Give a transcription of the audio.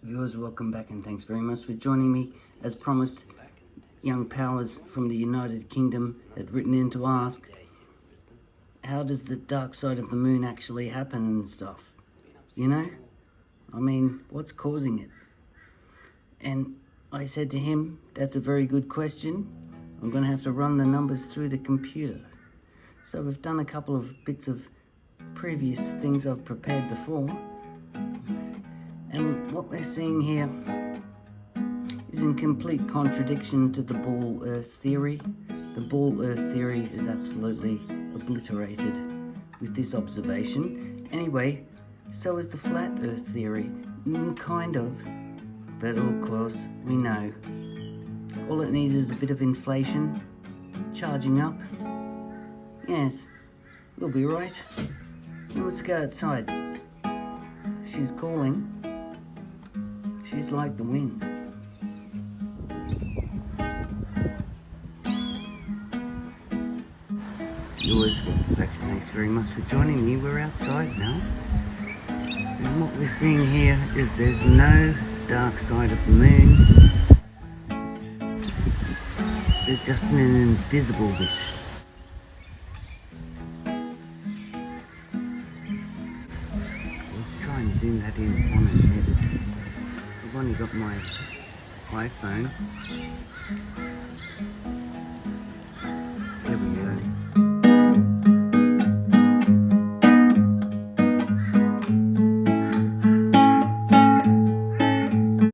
Viewers, welcome back and thanks very much for joining me. As promised, Young Powers from the United Kingdom had written in to ask, how does the dark side of the moon actually happen and stuff? You know? I mean, what's causing it? And I said to him, that's a very good question. I'm going to have to run the numbers through the computer. So we've done a couple of bits of previous things I've prepared before. And what we're seeing here is in complete contradiction to the ball earth theory. The ball earth theory is absolutely obliterated with this observation. Anyway, so is the flat earth theory. Kind of. But of course, we know. All it needs is a bit of inflation, charging up. Yes, we'll be right. Now let's go outside. She's calling. She's like the wind. Viewers, thanks very much for joining me. We're outside now. And what we're seeing here is there's no dark side of the moon. There's just an invisible bit. Let's try and zoom that in on and edit. I've only got my iPhone. There we go.